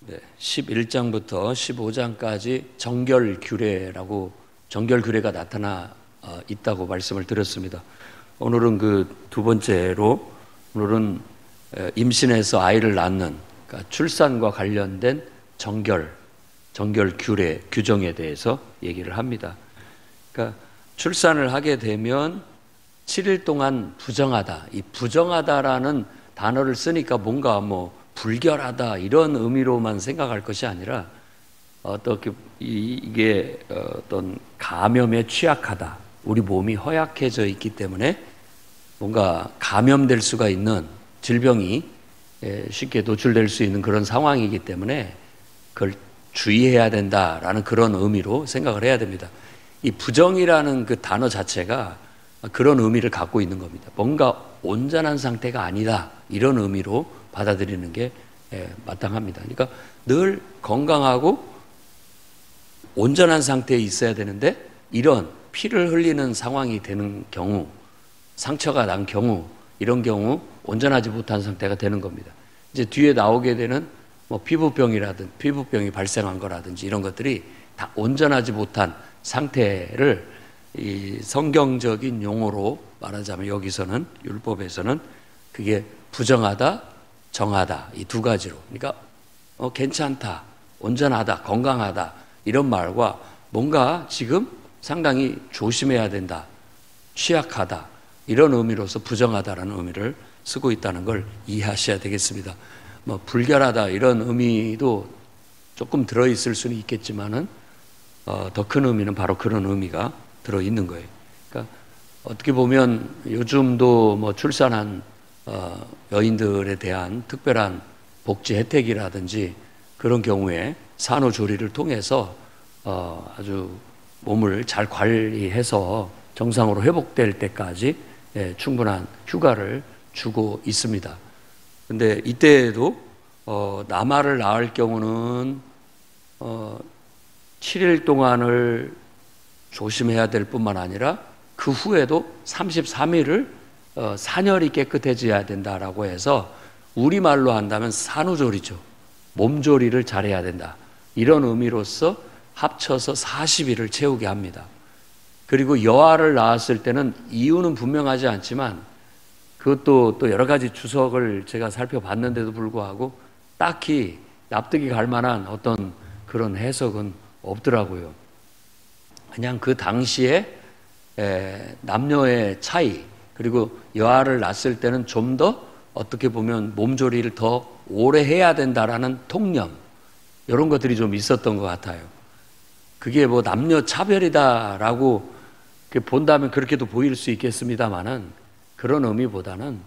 네, 11장부터 15장까지 정결규례가 나타나 있다고 말씀을 드렸습니다. 오늘은 그 두 번째로 오늘은 임신해서 아이를 낳는, 그러니까 출산과 관련된 정결규례 규정에 대해서 얘기를 합니다. 그러니까 출산을 하게 되면 7일 동안 부정하다. 이 부정하다라는 단어를 쓰니까 뭔가 불결하다 이런 의미로만 생각할 것이 아니라 어떻게 이게 어떤 감염에 취약하다. 우리 몸이 허약해져 있기 때문에 뭔가 감염될 수가 있는 질병이 쉽게 노출될 수 있는 그런 상황이기 때문에 그걸 주의해야 된다라는 그런 의미로 생각을 해야 됩니다. 이 부정이라는 그 단어 자체가 그런 의미를 갖고 있는 겁니다. 뭔가 온전한 상태가 아니다 이런 의미로 받아들이는 게 마땅합니다. 그러니까 늘 건강하고 온전한 상태에 있어야 되는데 이런 피를 흘리는 상황이 되는 경우, 상처가 난 경우, 이런 경우 온전하지 못한 상태가 되는 겁니다. 이제 뒤에 나오게 되는 피부병이 발생한 거라든지 이런 것들이 다 온전하지 못한 상태를 이 성경적인 용어로 말하자면 여기서는 율법에서는 그게 부정하다, 정하다 이 두 가지로, 그러니까 괜찮다, 온전하다, 건강하다 이런 말과 뭔가 지금 상당히 조심해야 된다, 취약하다 이런 의미로서 부정하다라는 의미를 쓰고 있다는 걸 이해하셔야 되겠습니다. 불결하다 이런 의미도 조금 들어있을 수는 있겠지만은 더 큰 의미는 바로 그런 의미가 들어있는 거예요. 그러니까 어떻게 보면 요즘도 출산한 여인들에 대한 특별한 복지 혜택이라든지 그런 경우에 산후조리를 통해서 아주 몸을 잘 관리해서 정상으로 회복될 때까지 충분한 휴가를 주고 있습니다. 근데 이때에도 남아를 낳을 경우는 7일 동안을 조심해야 될 뿐만 아니라 그 후에도 33일을 산혈이 깨끗해져야 된다라고 해서 우리말로 한다면 산후조리죠. 몸조리를 잘해야 된다. 이런 의미로서 합쳐서 40일을 채우게 합니다. 그리고 여아를 낳았을 때는 이유는 분명하지 않지만 그것도 또 여러 가지 주석을 제가 살펴봤는데도 불구하고 딱히 납득이 갈 만한 어떤 그런 해석은 없더라고요. 그냥 그 당시에 남녀의 차이, 그리고 여아를 낳았을 때는 좀 더 어떻게 보면 몸조리를 더 오래 해야 된다라는 통념, 이런 것들이 좀 있었던 것 같아요. 그게 남녀 차별이다라고 본다면 그렇게도 보일 수 있겠습니다만은 그런 의미보다는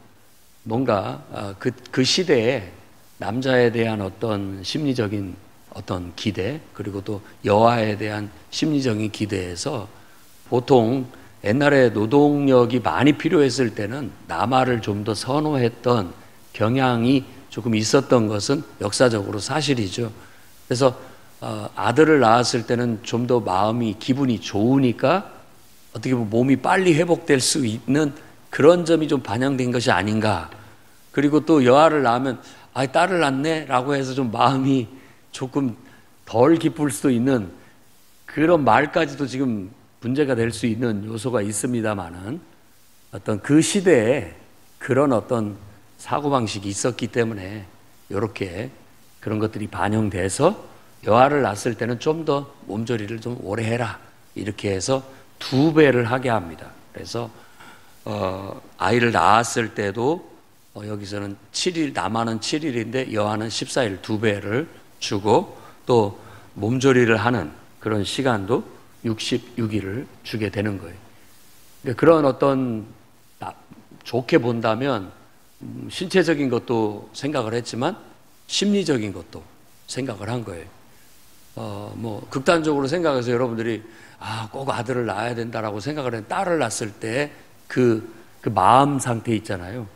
뭔가 그 시대에 남자에 대한 어떤 심리적인 어떤 기대, 그리고 또 여아에 대한 심리적인 기대에서 보통 옛날에 노동력이 많이 필요했을 때는 남아를 좀 더 선호했던 경향이 조금 있었던 것은 역사적으로 사실이죠. 그래서 아들을 낳았을 때는 좀 더 기분이 좋으니까 어떻게 보면 몸이 빨리 회복될 수 있는 그런 점이 좀 반영된 것이 아닌가. 그리고 또 여아를 낳으면 딸을 낳네 라고 해서 좀 마음이 조금 덜 기쁠 수도 있는 그런 말까지도 지금 문제가 될 수 있는 요소가 있습니다만은 어떤 그 시대에 그런 어떤 사고방식이 있었기 때문에 이렇게 그런 것들이 반영돼서 여아를 낳았을 때는 좀 더 몸조리를 좀 오래 해라 이렇게 해서 2배를 하게 합니다. 그래서 아이를 낳았을 때도 여기서는 7일, 남아는 7일인데 여아는 14일 2배를 주고 또 몸조리를 하는 그런 시간도 66일을 주게 되는 거예요. 그러니까 그런 어떤 좋게 본다면 신체적인 것도 생각을 했지만 심리적인 것도 생각을 한 거예요. 극단적으로 생각해서 여러분들이 꼭 아들을 낳아야 된다라고 생각을 했는데 딸을 낳았을 때 그 마음 상태 있잖아요.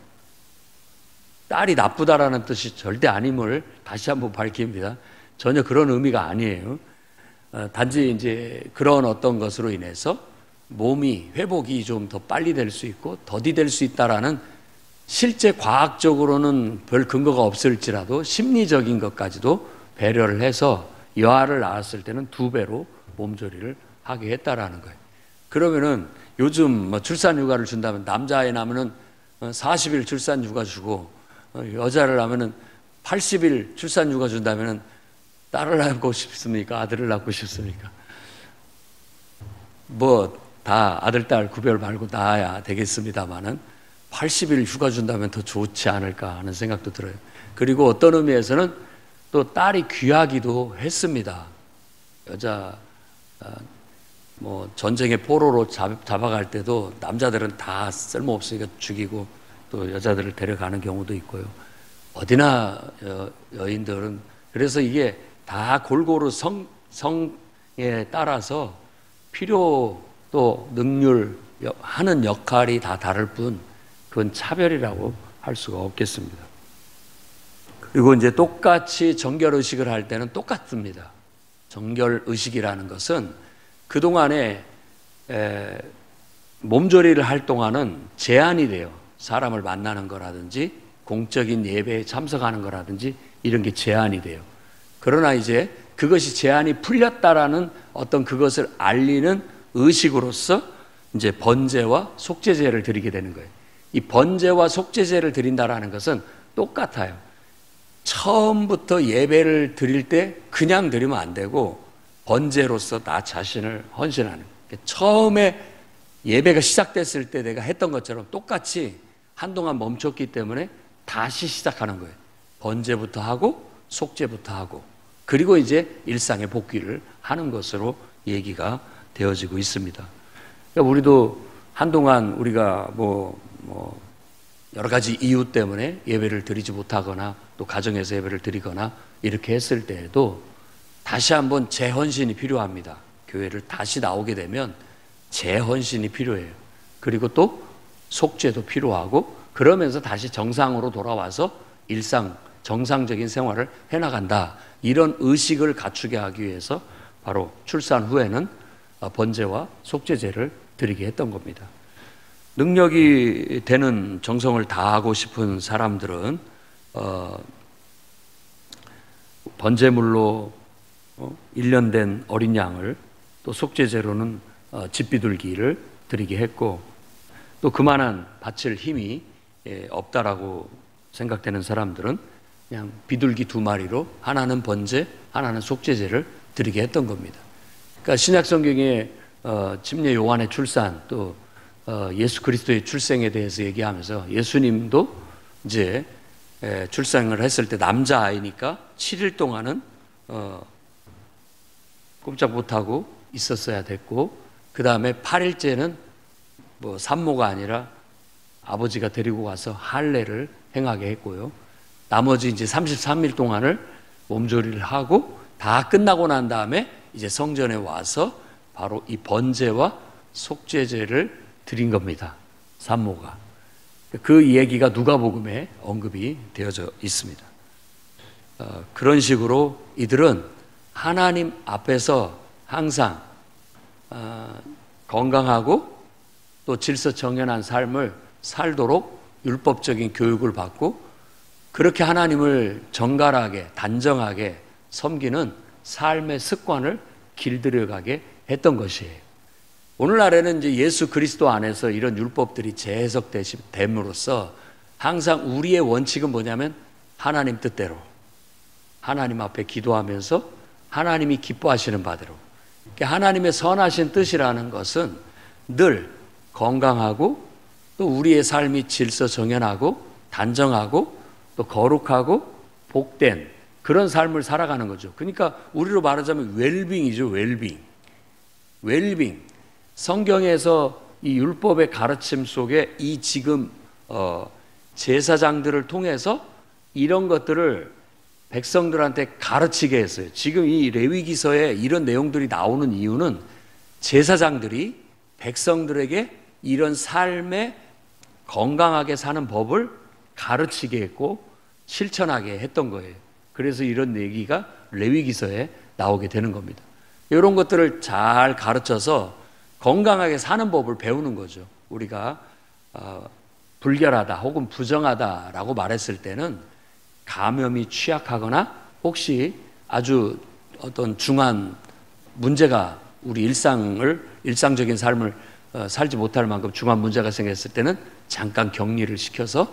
딸이 나쁘다라는 뜻이 절대 아님을 다시 한번 밝힙니다. 전혀 그런 의미가 아니에요. 단지 이제 그런 어떤 것으로 인해서 몸이 회복이 좀 더 빨리 될 수 있고 더디될 수 있다라는 실제 과학적으로는 별 근거가 없을지라도 심리적인 것까지도 배려를 해서 여아를 낳았을 때는 2배로 몸조리를 하게 했다라는 거예요. 그러면은 요즘 뭐 출산휴가를 준다면 남자애 낳으면은 40일 출산휴가 주고 여자를 낳으면은 80일 출산휴가 준다면은 딸을 낳고 싶습니까? 아들을 낳고 싶습니까? 뭐 다 아들, 딸 구별 말고 낳아야 되겠습니다만은 80일 휴가 준다면 더 좋지 않을까 하는 생각도 들어요. 그리고 어떤 의미에서는 또 딸이 귀하기도 했습니다. 여자 뭐 전쟁의 포로로 잡아갈 때도 남자들은 다 쓸모없으니까 죽이고 또 여자들을 데려가는 경우도 있고요. 어디나 여인들은 그래서 이게 다 골고루 성에 따라서 필요 또 능률 하는 역할이 다 다를 뿐 그건 차별이라고 할 수가 없겠습니다. 그리고 이제 똑같이 정결의식을 할 때는 똑같습니다. 정결의식이라는 것은 그동안에 몸조리를 할 동안은 제한이 돼요. 사람을 만나는 거라든지 공적인 예배에 참석하는 거라든지 이런 게 제한이 돼요. 그러나 이제 그것이 제한이 풀렸다라는 어떤 그것을 알리는 의식으로서 이제 번제와 속죄제를 드리게 되는 거예요. 이 번제와 속죄제를 드린다라는 것은 똑같아요. 처음부터 예배를 드릴 때 그냥 드리면 안 되고 번제로서 나 자신을 헌신하는 거예요. 처음에 예배가 시작됐을 때 내가 했던 것처럼 똑같이 한동안 멈췄기 때문에 다시 시작하는 거예요. 번제부터 하고 속죄부터 하고 그리고 이제 일상의 복귀를 하는 것으로 얘기가 되어지고 있습니다. 그러니까 우리도 한동안 우리가 뭐 여러 가지 이유 때문에 예배를 드리지 못하거나 또 가정에서 예배를 드리거나 이렇게 했을 때에도 다시 한번 재헌신이 필요합니다. 교회를 다시 나오게 되면 재헌신이 필요해요. 그리고 또 속죄도 필요하고 그러면서 다시 정상으로 돌아와서 일상 정상적인 생활을 해나간다. 이런 의식을 갖추게 하기 위해서 바로 출산 후에는 번제와 속죄제를 드리게 했던 겁니다. 능력이 되는 정성을 다하고 싶은 사람들은 번제물로 1년 된 어린 양을 또 속죄제로는 집비둘기를 드리게 했고 또 그만한 바칠 힘이 없다라고 생각되는 사람들은 그냥 비둘기 2마리로 하나는 번제, 하나는 속죄제를 드리게 했던 겁니다. 그러니까 신약 성경에 침례 요한의 출산 또 예수 그리스도의 출생에 대해서 얘기하면서 예수님도 이제 출생을 했을 때 남자아이니까 7일 동안은 꼼짝 못하고 있었어야 됐고 그 다음에 8일째는 뭐 산모가 아니라 아버지가 데리고 와서 할례를 행하게 했고요. 나머지 이제 33일 동안을 몸조리를 하고 다 끝나고 난 다음에 이제 성전에 와서 바로 이 번제와 속죄제를 드린 겁니다. 산모가. 그 얘기가 누가복음에 언급이 되어져 있습니다. 그런 식으로 이들은 하나님 앞에서 항상 건강하고 또 질서정연한 삶을 살도록 율법적인 교육을 받고 그렇게 하나님을 정갈하게 단정하게 섬기는 삶의 습관을 길들여가게 했던 것이에요. 오늘날에는 이제 예수 그리스도 안에서 이런 율법들이 재해석됨으로써 항상 우리의 원칙은 뭐냐면 하나님 뜻대로 하나님 앞에 기도하면서 하나님이 기뻐하시는 바대로 하나님의 선하신 뜻이라는 것은 늘 건강하고 또 우리의 삶이 질서정연하고 단정하고 또 거룩하고 복된 그런 삶을 살아가는 거죠. 그러니까 우리로 말하자면 웰빙이죠. 웰빙. 성경에서 이 율법의 가르침 속에 이 지금 제사장들을 통해서 이런 것들을 백성들한테 가르치게 했어요. 지금 이 레위기서에 이런 내용들이 나오는 이유는 제사장들이 백성들에게 이런 삶에 건강하게 사는 법을 가르치게 했고 실천하게 했던 거예요. 그래서 이런 얘기가 레위기서에 나오게 되는 겁니다. 이런 것들을 잘 가르쳐서 건강하게 사는 법을 배우는 거죠. 우리가 불결하다 혹은 부정하다라고 말했을 때는 감염이 취약하거나 혹시 아주 어떤 중한 문제가 우리 일상적인 삶을 살지 못할 만큼 중한 문제가 생겼을 때는 잠깐 격리를 시켜서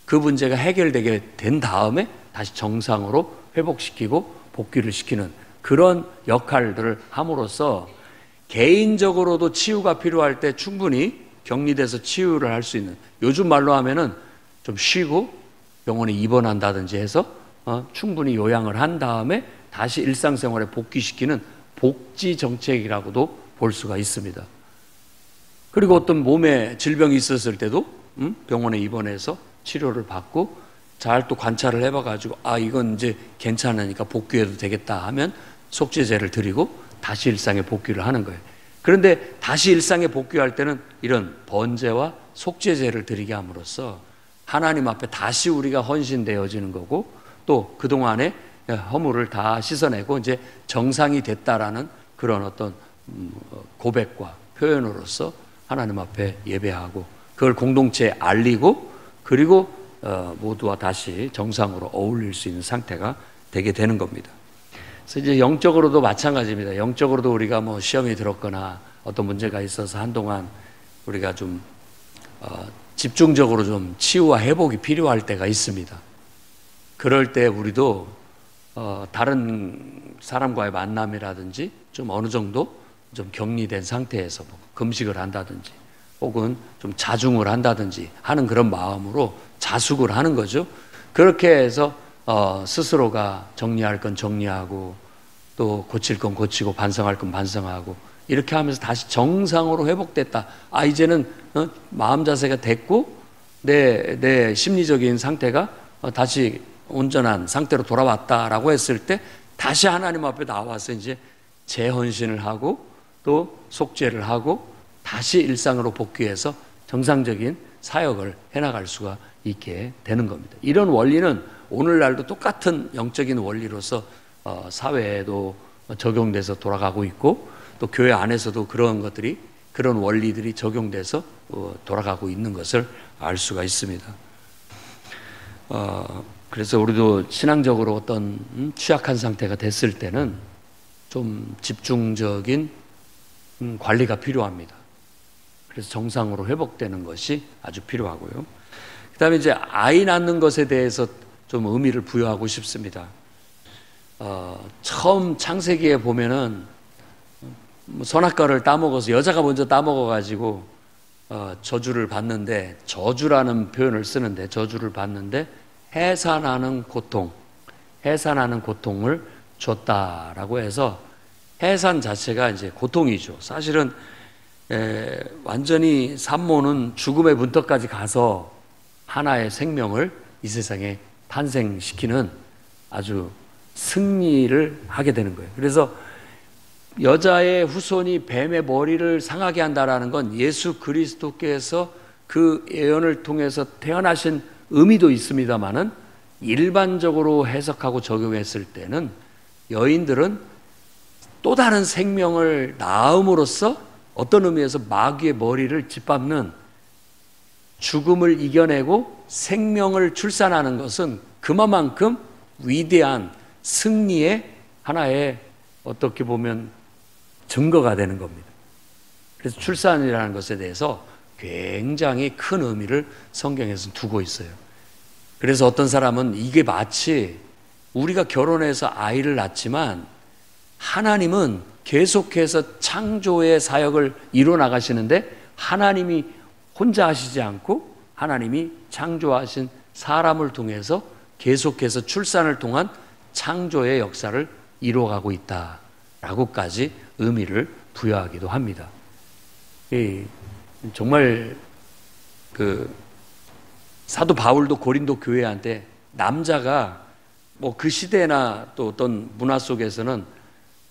그 문제가 해결되게 된 다음에 다시 정상으로 회복시키고 복귀를 시키는 그런 역할들을 함으로써 개인적으로도 치유가 필요할 때 충분히 격리돼서 치유를 할 수 있는, 요즘 말로 하면은 좀 쉬고 병원에 입원한다든지 해서 충분히 요양을 한 다음에 다시 일상생활에 복귀시키는 복지 정책이라고도 볼 수가 있습니다. 그리고 어떤 몸에 질병이 있었을 때도 병원에 입원해서 치료를 받고 잘 또 관찰을 해봐가지고 이건 이제 괜찮으니까 복귀해도 되겠다 하면 속죄제를 드리고 다시 일상에 복귀를 하는 거예요. 그런데 다시 일상에 복귀할 때는 이런 번제와 속죄제를 드리게 함으로써 하나님 앞에 다시 우리가 헌신되어지는 거고, 또 그동안의 허물을 다 씻어내고 이제 정상이 됐다라는 그런 어떤 고백과 표현으로서 하나님 앞에 예배하고 그걸 공동체에 알리고, 그리고 모두와 다시 정상으로 어울릴 수 있는 상태가 되게 되는 겁니다. 그래서 이제 영적으로도 마찬가지입니다. 영적으로도 우리가 뭐 시험이 들었거나 어떤 문제가 있어서 한동안 우리가 좀 집중적으로 좀 치유와 회복이 필요할 때가 있습니다. 그럴 때 우리도 다른 사람과의 만남이라든지 좀 어느 정도 좀 격리된 상태에서 금식을 한다든지 혹은 좀 자중을 한다든지 하는 그런 마음으로 자숙을 하는 거죠. 그렇게 해서 스스로가 정리할 건 정리하고 또 고칠 건 고치고 반성할 건 반성하고 이렇게 하면서 다시 정상으로 회복됐다. 이제는 마음 자세가 됐고 내 심리적인 상태가 다시 온전한 상태로 돌아왔다라고 했을 때 다시 하나님 앞에 나와서 이제 재헌신을 하고 또 속죄를 하고 다시 일상으로 복귀해서 정상적인 사역을 해나갈 수가 있게 되는 겁니다. 이런 원리는 오늘날도 똑같은 영적인 원리로서 사회에도 적용돼서 돌아가고 있고 또 교회 안에서도 그런 것들이, 그런 원리들이 적용돼서 돌아가고 있는 것을 알 수가 있습니다. 그래서 우리도 신앙적으로 어떤 취약한 상태가 됐을 때는 좀 집중적인 관리가 필요합니다. 그래서 정상으로 회복되는 것이 아주 필요하고요. 그 다음에 이제 아이 낳는 것에 대해서 좀 의미를 부여하고 싶습니다. 처음 창세기에 보면은 선악과를 따먹어서 여자가 먼저 따먹어가지고 저주를 받는데, 저주라는 표현을 쓰는데, 저주를 받는데 해산하는 고통을 줬다라고 해서 해산 자체가 이제 고통이죠. 사실은 완전히 산모는 죽음의 문턱까지 가서 하나의 생명을 이 세상에 탄생시키는 아주 승리를 하게 되는 거예요. 그래서 여자의 후손이 뱀의 머리를 상하게 한다라는 건 예수 그리스도께서 그 예언을 통해서 태어나신 의미도 있습니다만은 일반적으로 해석하고 적용했을 때는 여인들은 또 다른 생명을 낳음으로써 어떤 의미에서 마귀의 머리를 짓밟는, 죽음을 이겨내고 생명을 출산하는 것은 그만큼 위대한 승리의 하나의 어떻게 보면 증거가 되는 겁니다. 그래서 출산이라는 것에 대해서 굉장히 큰 의미를 성경에서 두고 있어요. 그래서 어떤 사람은 이게 마치 우리가 결혼해서 아이를 낳지만 하나님은 계속해서 창조의 사역을 이뤄 나가시는데 하나님이 혼자 하시지 않고 하나님이 창조하신 사람을 통해서 계속해서 출산을 통한 창조의 역사를 이루어가고 있다라고까지 의미를 부여하기도 합니다. 정말 사도 바울도 고린도 교회한테 남자가 뭐 그 시대나 또 어떤 문화 속에서는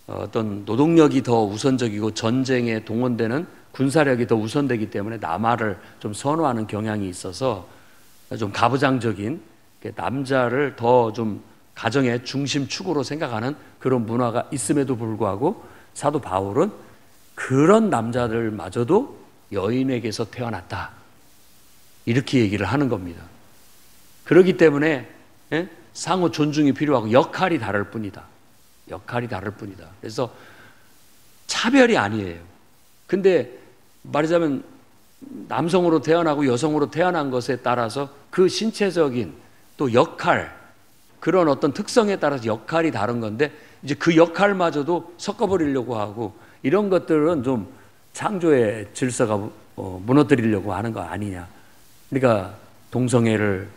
어떤 노동력이 더 우선적이고 전쟁에 동원되는 군사력이 더 우선되기 때문에 남아를 좀 선호하는 경향이 있어서 좀 가부장적인 남자를 더 좀 가정의 중심축으로 생각하는 그런 문화가 있음에도 불구하고 사도 바울은 그런 남자들마저도 여인에게서 태어났다, 이렇게 얘기를 하는 겁니다. 그렇기 때문에 상호 존중이 필요하고 역할이 다를 뿐이다. 역할이 다를 뿐이다. 그래서 차별이 아니에요. 근데 말하자면 남성으로 태어나고 여성으로 태어난 것에 따라서 그 신체적인 또 역할, 그런 어떤 특성에 따라서 역할이 다른 건데, 이제 그 역할마저도 섞어버리려고 하고, 이런 것들은 좀 창조의 질서가 무너뜨리려고 하는 거 아니냐. 그러니까 동성애를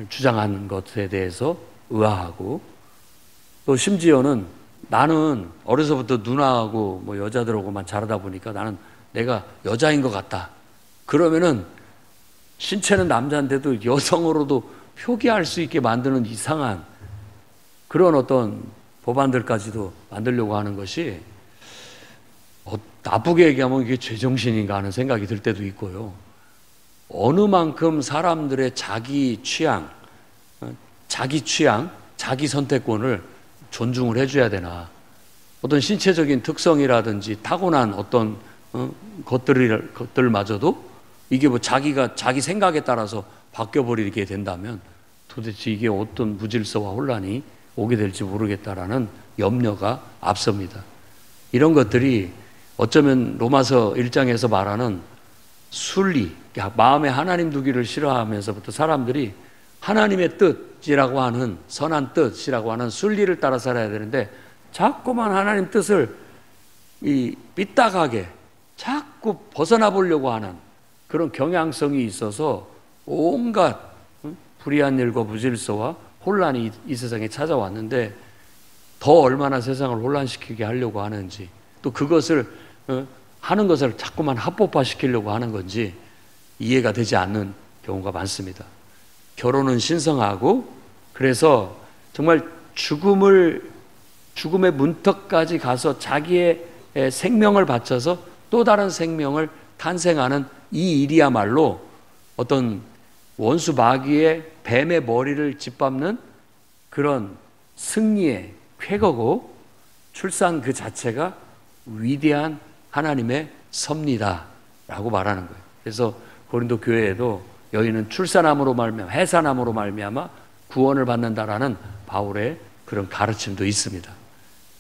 주장하는 것에 대해서 의아하고, 또 심지어는 나는 어려서부터 누나하고 뭐 여자들하고만 자라다 보니까 나는 내가 여자인 것 같다. 그러면은 신체는 남자인데도 여성으로도 표기할 수 있게 만드는 이상한 그런 어떤 법안들까지도 만들려고 하는 것이 나쁘게 얘기하면 이게 제정신인가 하는 생각이 들 때도 있고요. 어느 만큼 사람들의 자기 취향, 자기 선택권을 존중을 해줘야 되나. 어떤 신체적인 특성이라든지 타고난 어떤 것들마저도 이게 뭐 자기가 자기 생각에 따라서 바뀌어버리게 된다면 도대체 이게 어떤 무질서와 혼란이 오게 될지 모르겠다라는 염려가 앞섭니다. 이런 것들이 어쩌면 로마서 1장에서 말하는 순리, 마음에 하나님 두기를 싫어하면서부터 사람들이 하나님의 뜻이라고 하는, 선한 뜻이라고 하는 순리를 따라 살아야 되는데, 자꾸만 하나님 뜻을 삐딱하게 자꾸 벗어나 보려고 하는 그런 경향성이 있어서 온갖 불의한 일과 무질서와 혼란이 이 세상에 찾아왔는데, 더 얼마나 세상을 혼란시키게 하려고 하는지, 또 그것을 하는 것을 자꾸만 합법화시키려고 하는 건지 이해가 되지 않는 경우가 많습니다. 결혼은 신성하고, 그래서 정말 죽음의 문턱까지 가서 자기의 생명을 바쳐서 또 다른 생명을 탄생하는 이 일이야말로 어떤 원수 마귀의 뱀의 머리를 짓밟는 그런 승리의 쾌거고, 출산 그 자체가 위대한 하나님의 섭리다라고 말하는 거예요. 그래서 고린도 교회에도 여인은 출산함으로 말미암아, 해산함으로 말미암아 구원을 받는다라는 바울의 그런 가르침도 있습니다.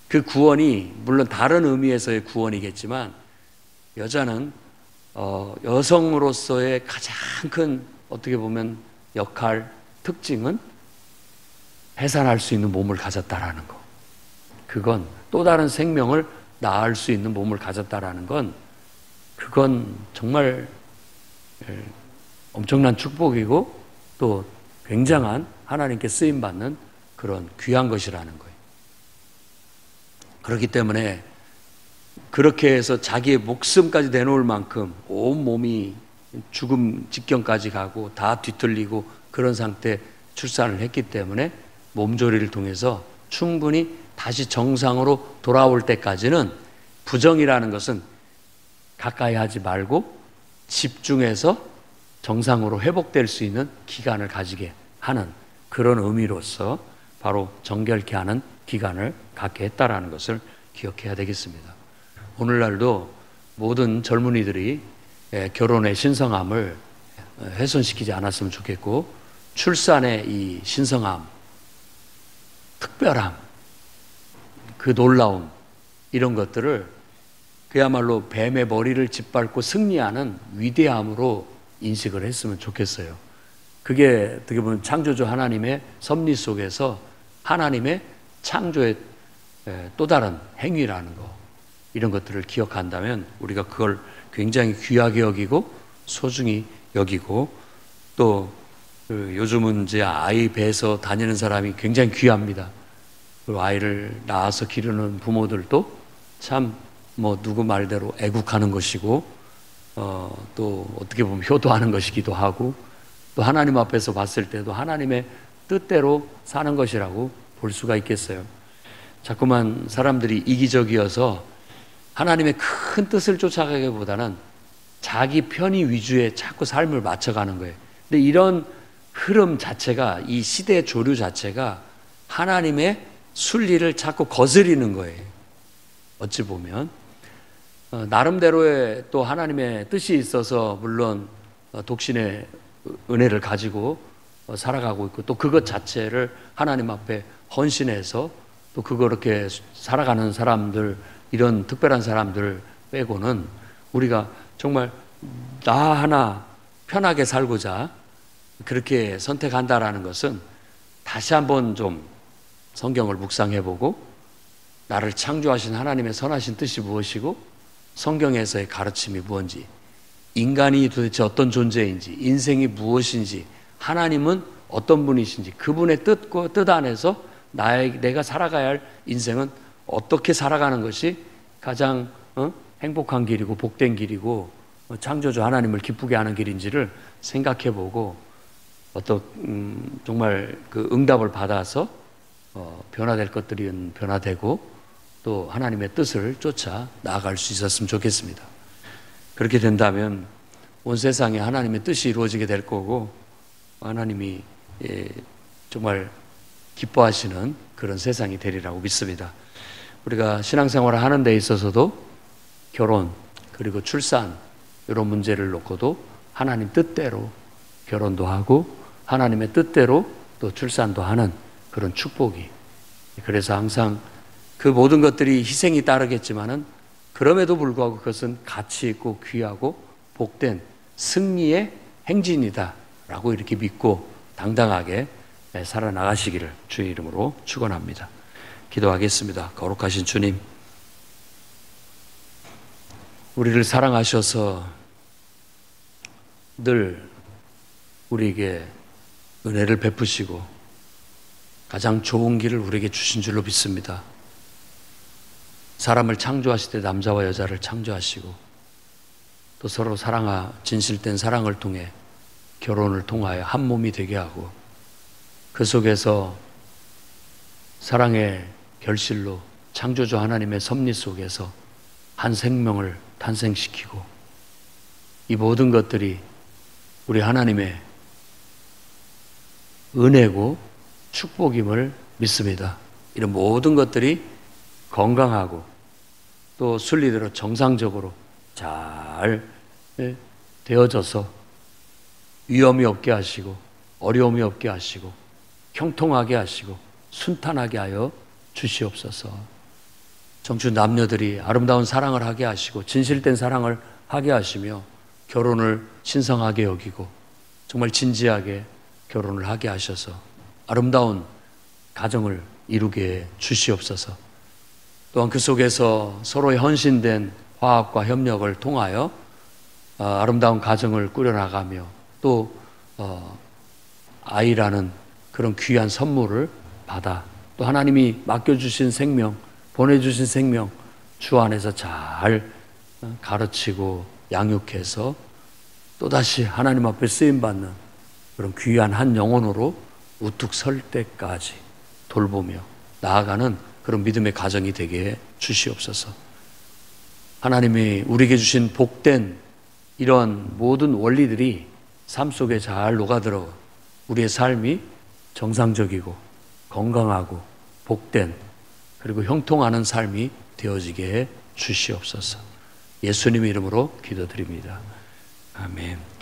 그 구원이 물론 다른 의미에서의 구원이겠지만, 여자는 여성으로서의 가장 큰 어떻게 보면 역할, 특징은 해산할 수 있는 몸을 가졌다라는 거. 그건 또 다른 생명을 낳을 수 있는 몸을 가졌다라는 건, 그건 정말 엄청난 축복이고 또 굉장한 하나님께 쓰임받는 그런 귀한 것이라는 거예요. 그렇기 때문에 그렇게 해서 자기의 목숨까지 내놓을 만큼 온 몸이 죽음 직경까지 가고 다 뒤틀리고 그런 상태 출산을 했기 때문에 몸조리를 통해서 충분히 다시 정상으로 돌아올 때까지는 부정이라는 것은 가까이 하지 말고 집중해서 정상으로 회복될 수 있는 기간을 가지게 하는 그런 의미로서 바로 정결케 하는 기간을 갖게 했다라는 것을 기억해야 되겠습니다. 오늘날도 모든 젊은이들이 결혼의 신성함을 훼손시키지 않았으면 좋겠고, 출산의 이 신성함, 특별함, 그 놀라움, 이런 것들을 그야말로 뱀의 머리를 짓밟고 승리하는 위대함으로 인식을 했으면 좋겠어요. 그게 어떻게 보면 창조주 하나님의 섭리 속에서 하나님의 창조의 또 다른 행위라는 거, 이런 것들을 기억한다면 우리가 그걸 굉장히 귀하게 여기고 소중히 여기고, 또 요즘은 이제 아이 배에서 다니는 사람이 굉장히 귀합니다. 그리고 아이를 낳아서 기르는 부모들도 참 뭐 누구 말대로 애국하는 것이고, 또 어떻게 보면 효도하는 것이기도 하고, 또 하나님 앞에서 봤을 때도 하나님의 뜻대로 사는 것이라고 볼 수가 있겠어요. 자꾸만 사람들이 이기적이어서 하나님의 큰 뜻을 쫓아가기보다는 자기 편의 위주에 자꾸 삶을 맞춰가는 거예요. 근데 이런 흐름 자체가, 이 시대의 조류 자체가 하나님의 순리를 자꾸 거스리는 거예요. 어찌 보면 나름대로의 또 하나님의 뜻이 있어서 물론 독신의 은혜를 가지고 살아가고 있고, 또 그것 자체를 하나님 앞에 헌신해서 또 그렇게 살아가는 사람들, 이런 특별한 사람들 빼고는 우리가 정말 나 하나 편하게 살고자 그렇게 선택한다라는 것은 다시 한번 좀 성경을 묵상해보고 나를 창조하신 하나님의 선하신 뜻이 무엇이고 성경에서의 가르침이 무엇인지, 인간이 도대체 어떤 존재인지, 인생이 무엇인지, 하나님은 어떤 분이신지, 그분의 뜻 안에서 내가 살아가야 할 인생은 어떻게 살아가는 것이 가장 행복한 길이고 복된 길이고 창조주 하나님을 기쁘게 하는 길인지를 생각해보고 정말 그 응답을 받아서 변화될 것들은 변화되고 또 하나님의 뜻을 쫓아 나아갈 수 있었으면 좋겠습니다. 그렇게 된다면 온 세상에 하나님의 뜻이 이루어지게 될 거고 하나님이 정말 기뻐하시는 그런 세상이 되리라고 믿습니다. 우리가 신앙생활을 하는 데 있어서도 결혼 그리고 출산 이런 문제를 놓고도 하나님 뜻대로 결혼도 하고 하나님의 뜻대로 또 출산도 하는 그런 축복이, 그래서 항상 그 모든 것들이 희생이 따르겠지만은 그럼에도 불구하고 그것은 가치 있고 귀하고 복된 승리의 행진이다라고 이렇게 믿고 당당하게 살아나가시기를 주의 이름으로 축원합니다. 기도하겠습니다. 거룩하신 주님, 우리를 사랑하셔서 늘 우리에게 은혜를 베푸시고 가장 좋은 길을 우리에게 주신 줄로 믿습니다. 사람을 창조하실 때 남자와 여자를 창조하시고 또 서로 진실된 사랑을 통해 결혼을 통하여 한 몸이 되게 하고 그 속에서 사랑의 결실로 창조주 하나님의 섭리 속에서 한 생명을 탄생시키고 이 모든 것들이 우리 하나님의 은혜고 축복임을 믿습니다. 이런 모든 것들이 건강하고 또 순리대로 정상적으로 잘 되어져서 위험이 없게 하시고 어려움이 없게 하시고 형통하게 하시고 순탄하게 하여 주시옵소서. 청춘 남녀들이 아름다운 사랑을 하게 하시고 진실된 사랑을 하게 하시며 결혼을 신성하게 여기고 정말 진지하게 결혼을 하게 하셔서 아름다운 가정을 이루게 주시옵소서. 또한 그 속에서 서로의 헌신된 화합과 협력을 통하여 아름다운 가정을 꾸려나가며 또 아이라는 그런 귀한 선물을 받아 또 하나님이 맡겨주신 생명, 보내주신 생명 주 안에서 잘 가르치고 양육해서 또다시 하나님 앞에 쓰임받는 그런 귀한 한 영혼으로 우뚝 설 때까지 돌보며 나아가는 그런 믿음의 가정이 되게 주시옵소서. 하나님이 우리에게 주신 복된 이런 모든 원리들이 삶 속에 잘 녹아들어 우리의 삶이 정상적이고 건강하고 복된 그리고 형통하는 삶이 되어지게 해 주시옵소서. 예수님 이름으로 기도드립니다. 아멘.